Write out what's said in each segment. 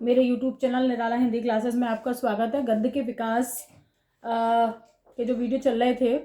मेरे YouTube channel निराला Hindi classes में आपका स्वागत है। गद्य के विकास के जो वीडियो चल रहे थे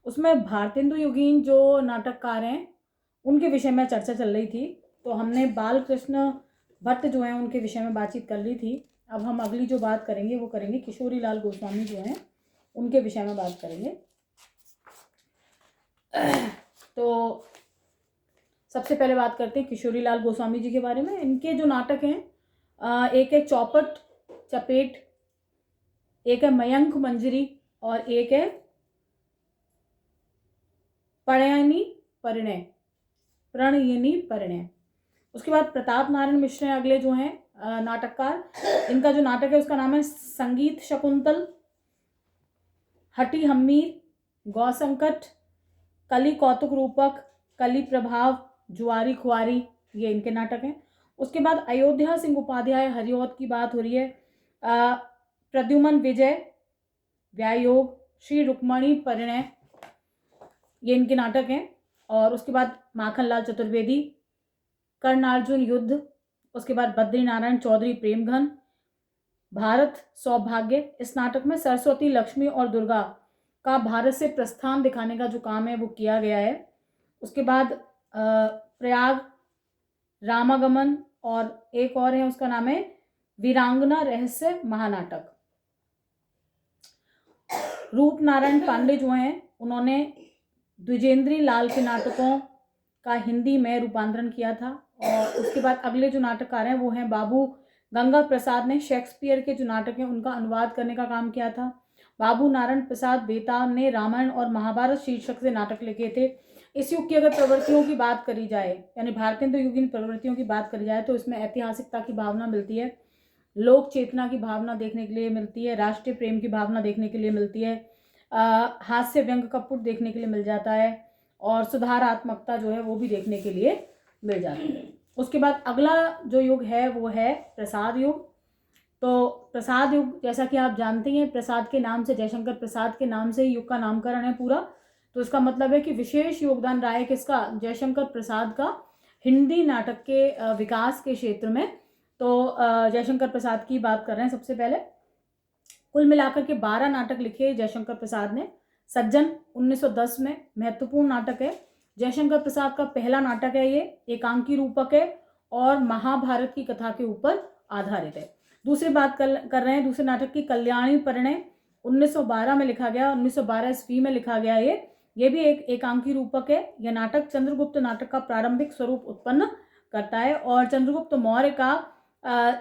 उसमें भारतेंदु युगीन जो नाटककार हैं उनके विषय में चर्चा चल रही थी। तो हमने बाल कृष्ण भट्ट जो हैं उनके विषय में बातचीत कर ली थी। अब हम अगली जो बात करेंगे वो करेंगे किशोरी लाल गोस्वामी जो हैं उनके विषय में बात करेंगे। तो सबसे पहले बात करते हैं किशोरी लाल गोस्वामी जी के बारे में। इनके जो नाटक हैं एक है चौपट चपेट, एक है मयंक मंजरी और एक है प्रणयिनी परिणय। उसके बाद प्रताप नारायण मिश्र हैं अगले जो हैं नाटककार। इनका जो नाटक है उसका नाम है संगीत शकुंतल, हटी हम्मीर, गौ संकट, कली कौतुक रूपक, कली प्रभाव, जुआरी खुआरी, ये इनके नाटक हैं। उसके बाद अयोध्या सिंह उपाध्याय हरिऔध की बात हो रही है। प्रद्युमन विजय व्यायोग, श्री रुक्मणी परिणय, ये इनके नाटक हैं। और उसके बाद माखनलाल चतुर्वेदी कर्णार्जुन युद्ध। उसके बाद बद्री नारायण चौधरी प्रेमघन, भारत सौभाग्य। इस नाटक में सरस्वती, लक्ष्मी और दुर्गा का भारत से प्रस्थान दिखाने का जो काम है वो किया गया है। उसके बाद प्रयाग रामागमन और एक और है उसका नाम है वीरांगना रहस्य महानाटक। रूप नारायण पांडे जो हैं उन्होंने द्विजेंद्री लाल के नाटकों का हिंदी में रूपांतरण किया था। और उसके बाद अगले जो नाटककार हैं वो हैं बाबू गंगा प्रसाद ने शेक्सपियर के जो नाटक हैं उनका अनुवाद करने का काम किया था। बाबू नारायण प्रसाद बेताब ने रामायण और महाभारत शीर्षक से नाटक लिखे थे। इस युग की अगर प्रवृत्तियों की बात करी जाए, यानी भारतेंदु युगीन प्रवृत्तियों की बात करी जाए, तो इसमें ऐतिहासिकता की भावना मिलती है, लोक चेतना की भावना देखने के लिए मिलती है, राष्ट्रीय प्रेम की भावना देखने के लिए मिलती है, हास्य व्यंग का पुट देखने के लिए मिल जाता है और सुधारात्मकता जो है वो भी देखने के लिए मिल जाती है। उसके बाद अगला जो युग है वो है प्रसाद युग। तो प्रसाद युग जैसा कि आप जानते हैं प्रसाद के नाम से, जयशंकर प्रसाद के नाम से ही युग का नामकरण है पूरा। तो इसका मतलब है कि विशेष योगदान रहा है किसका, जयशंकर प्रसाद का हिंदी नाटक के विकास के क्षेत्र में। तो जयशंकर प्रसाद की बात कर रहे हैं सबसे पहले। कुल मिलाकर के 12 नाटक लिखे जयशंकर प्रसाद ने। सज्जन 1910 में महत्वपूर्ण नाटक है। जयशंकर प्रसाद का पहला नाटक है, ये एकांकी रूपक है और महाभारत की कथा के ऊपर आधारित है। दूसरी बात कर रहे हैं दूसरे नाटक की, कल्याणी परिणय 1912 में लिखा गया, 1912 ईस्वी में लिखा गया। ये भी एक एकांकी रूपक है। यह नाटक चंद्रगुप्त नाटक का प्रारंभिक स्वरूप उत्पन्न करता है और चंद्रगुप्त मौर्य का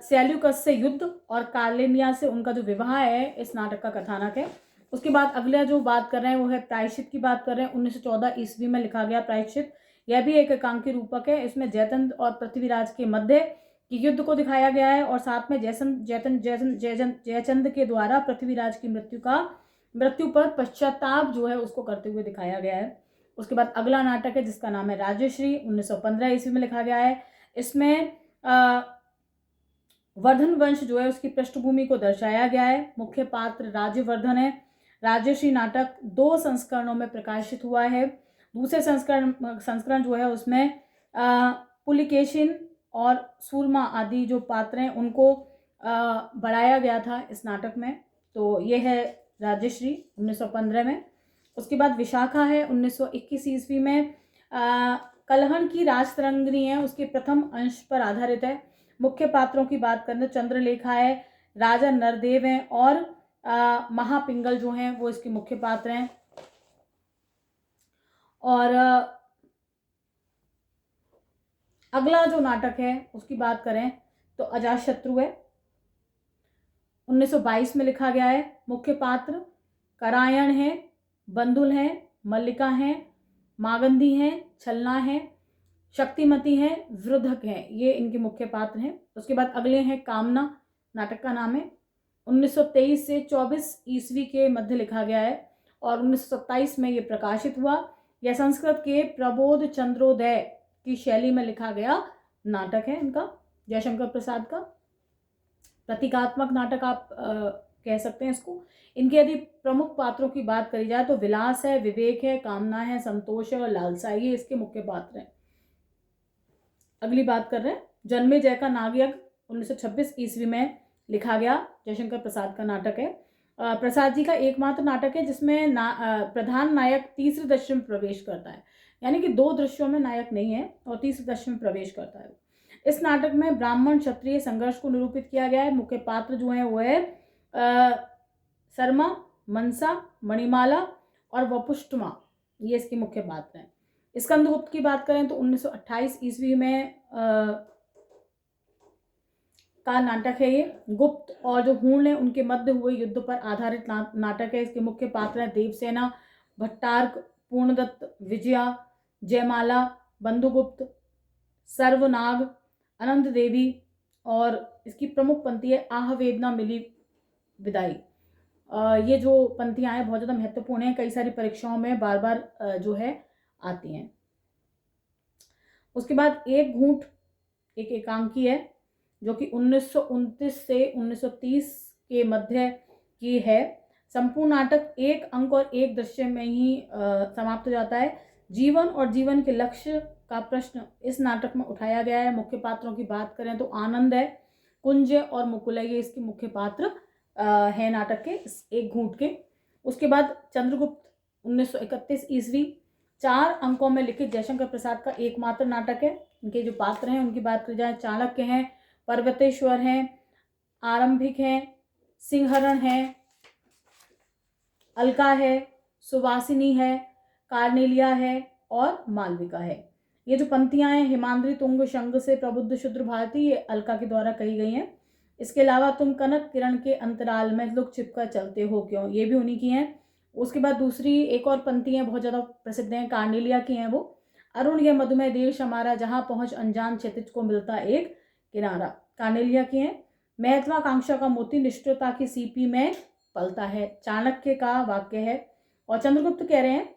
सेल्यूकस से युद्ध और कार्लेनिया से उनका जो विवाह है इस नाटक का कथानक है। उसके बाद अगला जो बात कर रहे हैं वो है प्रायश्चित की बात कर रहे हैं। 1914 ईस्वी में लिखा गया प्रायश्चित। यह भी एक एकांकी रूपक है। इसमें जयचंद और पृथ्वीराज के मध्य की युद्ध को दिखाया गया है और साथ में जयचंद के द्वारा पृथ्वीराज की मृत्यु पर पश्चाताप जो है उसको करते हुए दिखाया गया है। उसके बाद अगला नाटक है जिसका नाम है राजश्री, 1915 ईस्वी में लिखा गया है। इसमें वर्धन वंश जो है उसकी पृष्ठभूमि को दर्शाया गया है। मुख्य पात्र राज्यवर्धन है। राजश्री नाटक 2 संस्करणों में प्रकाशित हुआ है। दूसरे संस्करण जो है उसमें पुलिकेशिन और सूरमा आदि जो पात्र हैं उनको बढ़ाया गया था इस नाटक में। तो ये है राजश्री 1915 में। उसके बाद विशाखा है 1921 ईस्वी में। कलहन की राजतरंगिणी है, उसके प्रथम अंश पर आधारित है। मुख्य पात्रों की बात करें तो चंद्रलेखा है, राजा नरदेव हैं और महापिंगल जो हैं वो इसके मुख्य पात्र हैं। और अगला जो नाटक है उसकी बात करें तो अजातशत्रु है, 1922 में लिखा गया है। मुख्य पात्र करायण है, बंदुल है, मल्लिका है, मागंधी है, छलना है, शक्तिमती है, वृद्धक है, ये इनके मुख्य पात्र हैं। उसके बाद अगले हैं कामना, नाटक का नाम है, 1923 से 24 ईस्वी के मध्य लिखा गया है और 1927 में ये प्रकाशित हुआ। यह संस्कृत के प्रबोध चंद्रोदय की शैली में लिखा गया नाटक है इनका, जयशंकर प्रसाद का। प्रतीकात्मक नाटक आप कह सकते हैं इसको। इनके यदि प्रमुख पात्रों की बात करी जाए तो विलास है, विवेक है, कामना है, संतोष है और लालसा, ये इसके मुख्य पात्र हैं। अगली बात कर रहे हैं जन्मेजय का नागयज्ञ, 1926 ईस्वी में लिखा गया जयशंकर प्रसाद का नाटक है। प्रसाद जी का एकमात्र नाटक है जिसमें प्रधान नायक तीसरे दृश्य में प्रवेश करता है, यानी कि 2 दृश्यों में नायक नहीं है और तीसरे दृश्य में प्रवेश करता है। इस नाटक में ब्राह्मण क्षत्रिय संघर्ष को निरूपित किया गया है। मुख्य पात्र जो है वो है शर्मा, मनसा, मणिमाला और वपुष्टमा, ये इसके मुख्य पात्र हैं। स्कंदगुप्त की बात करें तो 1928 ईस्वी में का नाटक है ये। गुप्त और जो हूण है उनके मध्य हुए युद्ध पर आधारित नाटक है। इसके मुख्य पात्र हैं देवसेना, भट्टार्क, पूर्णदत्त, विजया, जयमाला, बंधुगुप्त, सर्वनाग, अनंत देवी और इसकी प्रमुख पंक्ति है आह वेदना मिली विदाई। ये जो पंक्तियां हैं बहुत ज़्यादा महत्वपूर्ण हैं, कई सारी परीक्षाओं में बार बार जो है आती हैं। उसके बाद एक घूंट एक एकांकी है जो कि 1929 से 1930 के मध्य की है। संपूर्ण नाटक 1 अंक और 1 दृश्य में ही समाप्त हो जाता है। जीवन और जीवन के लक्ष्य का प्रश्न इस नाटक में उठाया गया है। मुख्य पात्रों की बात करें तो आनंद है, कुंज और मुकुल है, ये इसके मुख्य पात्र है नाटक के एक घूंट के। उसके बाद चंद्रगुप्त 1931 ईस्वी 4 अंकों में लिखित जयशंकर प्रसाद का एकमात्र नाटक है। इनके जो पात्र हैं उनकी बात की जाए, चाणक्य हैं, पर्वतेश्वर हैं, आरंभिक हैं, सिंहरण है, अलका है, सुवासिनी है, कार्नेलिया है और मालविका है। ये जो पंक्तियां हैं, हिमांद्री तुंग शंग से प्रबुद्ध शुद्र भारती, ये अलका के द्वारा कही गई हैं। इसके अलावा तुम कनक किरण के अंतराल में लुक छिपकर चलते हो क्यों, ये भी उन्हीं की हैं। उसके बाद दूसरी एक और पंक्ति है बहुत ज़्यादा प्रसिद्ध हैं, कार्नेलिया की हैं वो। अरुण ये मधुमेह देश हमारा, जहाँ पहुँच अनजान क्षितिज को मिलता एक किनारा, कार्नेलिया की हैं। महत्वाकांक्षा का मोती निष्ठुरता की सीपी में पलता है, चाणक्य का वाक्य है। और चंद्रगुप्त कह रहे हैं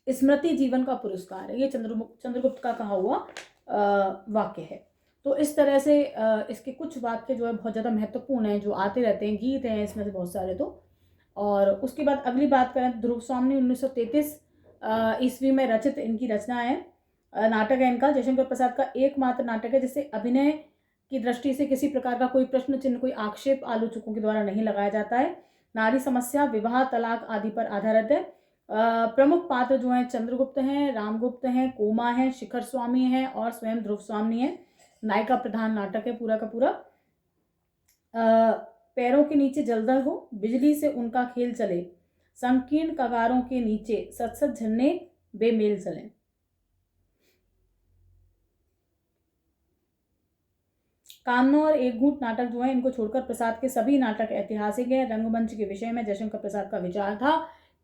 स्मृति जीवन का पुरस्कार है, ये चंद्रगुप्त का कहा हुआ वाक्य है। तो इस तरह से इसके कुछ वाक्य जो है बहुत ज़्यादा महत्वपूर्ण हैं, जो आते रहते हैं, गीत हैं इसमें से बहुत सारे। तो और उसके बाद अगली बात करें तो ध्रुव स्वामी 1933 ईस्वी में रचित इनकी रचना है, नाटक है इनका। जयशंकर प्रसाद का एकमात्र नाटक है जिसे अभिनय की दृष्टि से किसी प्रकार का कोई प्रश्न चिन्ह, कोई आक्षेप आलोचकों के द्वारा नहीं लगाया जाता है। नारी समस्या, विवाह, तलाक आदि पर आधारित है। प्रमुख पात्र जो हैं चंद्रगुप्त हैं, रामगुप्त हैं, कोमा हैं, शिखर स्वामी हैं और स्वयं ध्रुव स्वामी हैं। नायिका प्रधान नाटक है पूरा का पूरा। पैरों के नीचे जलदल हो, बिजली से उनका खेल चले, संकीर्ण कगारों के नीचे सत सत झरने बेमेल चले। कान्नो और एक घूंट नाटक जो है, इनको छोड़कर प्रसाद के सभी नाटक ऐतिहासिक हैं। रंगमंच के विषय में जयशंकर प्रसाद का विचार था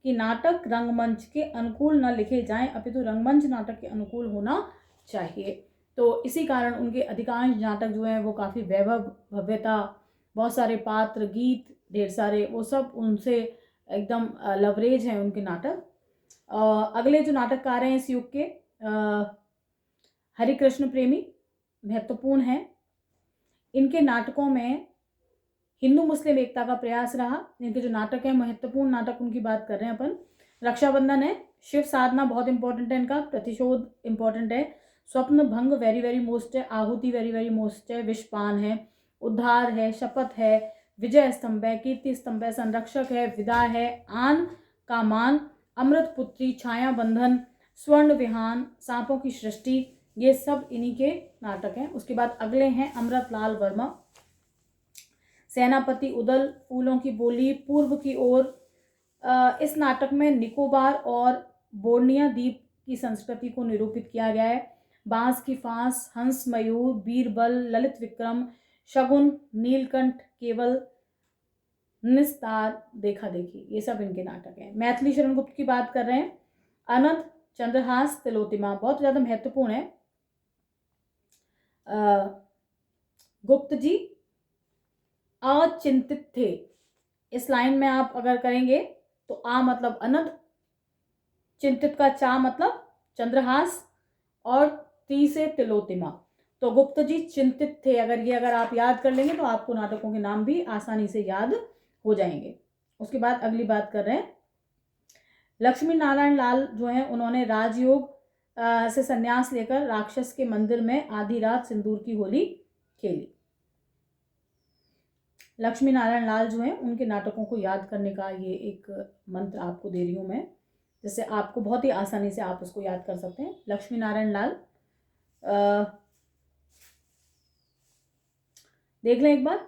कि नाटक रंगमंच के अनुकूल न लिखे जाएं, अपितु रंगमंच नाटक के अनुकूल होना चाहिए। तो इसी कारण उनके अधिकांश नाटक जो हैं वो काफ़ी वैभव, भव्यता, बहुत सारे पात्र, गीत ढेर सारे, वो सब उनसे एकदम लवरेज हैं उनके नाटक। अगले जो नाटककार हैं इस युग के, हरिकृष्ण प्रेमी महत्वपूर्ण हैं। इनके नाटकों में हिंदू मुस्लिम एकता का प्रयास रहा। इनके जो नाटक हैं, महत्वपूर्ण नाटक उनकी बात कर रहे हैं अपन। रक्षाबंधन है, शिव साधना बहुत इंपॉर्टेंट है इनका, प्रतिशोध इंपॉर्टेंट है, स्वप्न भंग वेरी वेरी मोस्ट है, आहुति वेरी वेरी मोस्ट है, विषपान है, उद्धार है, शपथ है, विजय स्तंभ है, कीर्ति स्तंभ है, संरक्षक है, विदा है, आन का मान, अमृत पुत्री, छाया बंधन, स्वर्ण विहान, सांपों की सृष्टि, ये सब इन्हीं के नाटक हैं। उसके बाद अगले हैं अमृतलाल वर्मा, सेनापति उदल, फूलों की बोली, पूर्व की ओर। इस नाटक में निकोबार और बोर्निया द्वीप की संस्कृति को निरूपित किया गया है। बांस की फांस, हंस, मयूर, बीरबल, ललित विक्रम, शगुन, नीलकंठ, केवल, निस्तार, देखा देखी, ये सब इनके नाटक हैं। मैथिली शरण गुप्त की बात कर रहे हैं, अनंत, चंद्रहास, तिलोत्तमा बहुत ज़्यादा महत्वपूर्ण है। गुप्त जी अचिंतित थे, इस लाइन में आप अगर करेंगे तो आ मतलब अनंत, चिंतित का चा मतलब चंद्रहास और ती से तिलोत्तमा। तो गुप्त जी चिंतित थे, अगर आप याद कर लेंगे तो आपको नाटकों के नाम भी आसानी से याद हो जाएंगे। उसके बाद अगली बात कर रहे हैं लक्ष्मी नारायण लाल जो हैं, उन्होंने राजयोग से संन्यास लेकर राक्षस के मंदिर में आधी रात सिंदूर की होली खेली। लक्ष्मी नारायण लाल जो हैं उनके नाटकों को याद करने का ये एक मंत्र आपको दे रही हूँ मैं, जिससे आपको बहुत ही आसानी से आप उसको याद कर सकते हैं। लक्ष्मी नारायण लाल, देख लें एक बार।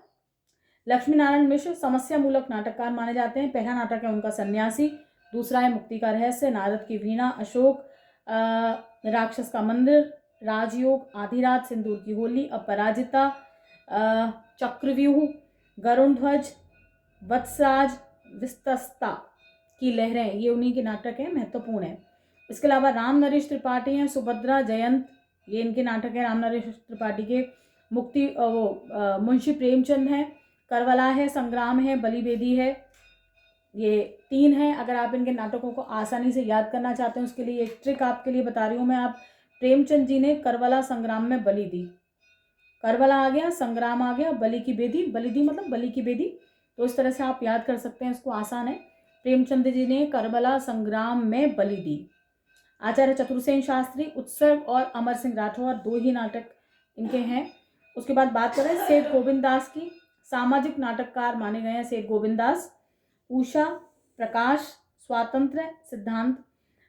लक्ष्मी नारायण मिश्र समस्या मूलक नाटककार माने जाते हैं। पहला नाटक है उनका सन्यासी, दूसरा है मुक्ति का रहस्य, नारद की वीणा, अशोक, राक्षस का मंदिर, राजयोग, आधी रात, सिंदूर की होली, अपराजिता, चक्रव्यूह, गरुण ध्वज, वत्सराज, विस्तस्ता की लहरें, ये उन्हीं के नाटक हैं, महत्वपूर्ण है। इसके अलावा राम नरेश त्रिपाठी हैं, सुभद्रा, जयंत, ये इनके नाटक है राम नरेश त्रिपाठी के। मुक्ति मुंशी प्रेमचंद हैं, करबला है, संग्राम है, बलिवेदी है, ये 3 हैं। अगर आप इनके नाटकों को आसानी से याद करना चाहते हैं उसके लिए एक ट्रिक आपके लिए बता रही हूँ मैं। आप प्रेमचंद जी ने करबला संग्राम में बलि दी, करबला आ गया, संग्राम आ गया, बलि की बेदी, बलि दी मतलब बलि की बेदी, तो इस तरह से आप याद कर सकते हैं, इसको आसान है। प्रेमचंद जी ने करबला संग्राम में बलि दी। आचार्य चतुर्सेन शास्त्री, उत्सर्ग और अमर सिंह राठौर, 2 ही नाटक इनके हैं। उसके बाद बात करें सेठ गोविंद दास की, सामाजिक नाटककार माने गए हैं सेठ गोविंद दास। उषा, प्रकाश, स्वातंत्र्य, सिद्धांत,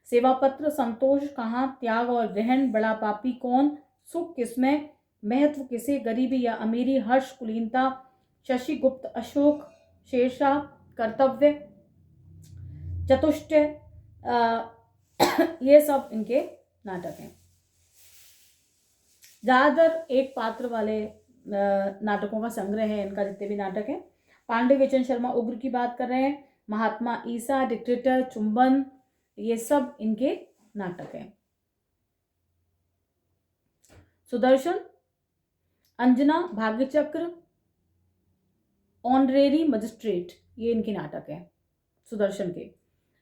सेवापत्र, संतोष, कहाँ, त्याग और ग्रहण, बड़ा पापी कौन, सुख किसमें, महत्व किसे, गरीबी या अमीरी, हर्ष, कुलीनता, शशि गुप्त, अशोक, शेरशाह, कर्तव्य, चतुष्टय, ये सब इनके नाटक हैं। ज़्यादातर एक पात्र वाले नाटकों का संग्रह है इनका, जितने भी नाटक हैं। पांडे विचन शर्मा उग्र की बात कर रहे हैं, महात्मा ईसा, डिक्टेटर, चुंबन, ये सब इनके नाटक हैं। सुदर्शन, अंजना, भाग्यचक्र, ऑनरेरी मजिस्ट्रेट, ये इनके नाटक हैं सुदर्शन के।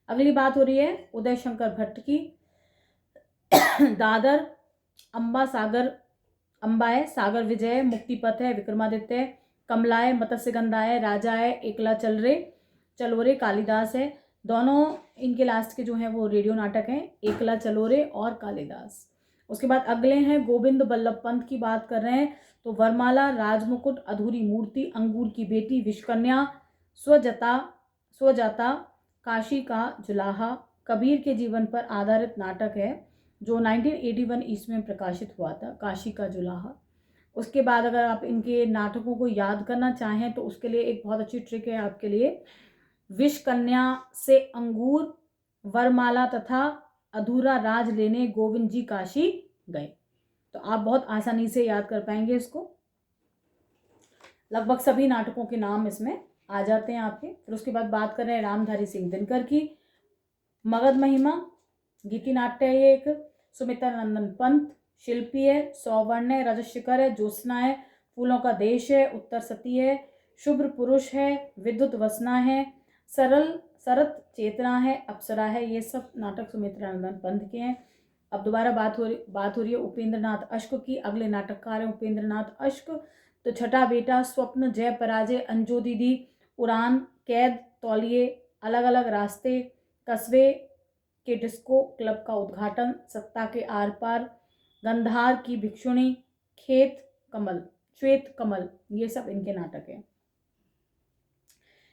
अगली बात हो रही है उदय शंकर भट्ट की, दादर, अंबा सागर, अंबाए, सागर विजय, मुक्तिपथ है, विक्रमादित्य, कमलाए, मत्स्यगंधाए, राजाए, एकला चलोरे, कालिदास है। दोनों इनके लास्ट के जो हैं वो रेडियो नाटक हैं, एकला चलोरे और कालिदास। उसके बाद अगले हैं गोविंद बल्लभ पंत की बात कर रहे हैं तो वरमाला, राजमुकुट, अधूरी मूर्ति, अंगूर की बेटी, विषकन्या, स्वजाता, काशी का जुलाहा, कबीर के जीवन पर आधारित नाटक है जो 1981 ईस्वी में प्रकाशित हुआ था, काशी का जुलाहा। उसके बाद अगर आप इनके नाटकों को याद करना चाहें तो उसके लिए एक बहुत अच्छी ट्रिक है आपके लिए, विषकन्या से अंगूर, वरमाला तथा अधूरा राज लेने गोविंद जी काशी गए, तो आप बहुत आसानी से याद कर पाएंगे इसको। लगभग सभी नाटकों के नाम इसमें आ जाते हैं आपके। फिर उसके बाद बात कर रहे हैं रामधारी सिंह दिनकर की, मगध महिमा, गीति नाट्य है एक, सुमित्रा नंदन पंत, शिल्पी है, सौवर्ण है, रजशिखर है, ज्योत्सना है, फूलों का देश है, उत्तर सती है, शुभ्र पुरुष है, विद्युत वसना है, सरत चेतना है, अप्सरा है, ये सब नाटक सुमित्रा नंदन पंत के हैं। अब दोबारा बात हो रही है उपेंद्र नाथ अश्क की। अगले नाटककार हैं उपेंद्र नाथ अश्क। तो छठा बेटा, स्वप्न, जय पराजय, अंजू दीदी, उड़ान, कैद, तौलिए, अलग अलग रास्ते, कस्बे के डिस्को क्लब का उद्घाटन, सत्ता के आर पार, गंधार की भिक्षुणी, श्वेत कमल, ये सब इनके नाटक हैं।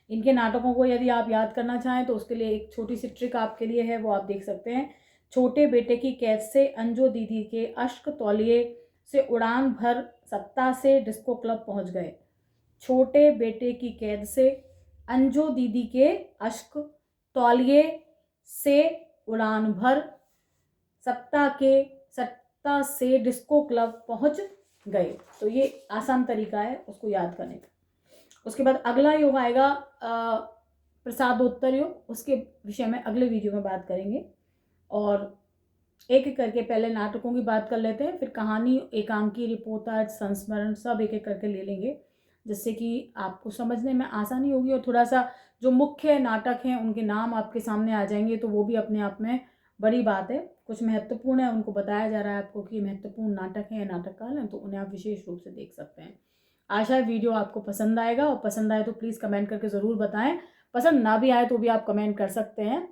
इनके नाटकों को यदि आप याद करना चाहें तो उसके लिए एक छोटी सी ट्रिक आपके लिए है, वो आप देख सकते हैं। छोटे बेटे की कैद से, अंजू दीदी के अश्क, तौलिए से उड़ान भर, सत्ता से डिस्को क्लब पहुंच गए। छोटे बेटे की कैद से, अंजू दीदी के अश्क, तौलिए से उड़ान भर, सत्ता से डिस्को क्लब पहुंच गए। तो ये आसान तरीका है उसको याद करने का। उसके बाद अगला योग आएगा प्रसादोत्तर योग, उसके विषय में अगले वीडियो में बात करेंगे। और एक एक करके पहले नाटकों की बात कर लेते हैं, फिर कहानी, एकांकी, रिपोर्टाज, संस्मरण सब एक एक करके ले लेंगे, जिससे कि आपको समझने में आसानी होगी और थोड़ा सा जो मुख्य नाटक हैं उनके नाम आपके सामने आ जाएंगे, तो वो भी अपने आप में बड़ी बात है। कुछ महत्वपूर्ण है उनको बताया जा रहा है आपको कि महत्वपूर्ण नाटक हैं, नाटककार हैं, तो उन्हें आप विशेष रूप से देख सकते हैं। आशा है वीडियो आपको पसंद आएगा, और पसंद आए तो प्लीज़ कमेंट करके ज़रूर बताएं। पसंद ना भी आए तो भी आप कमेंट कर सकते हैं।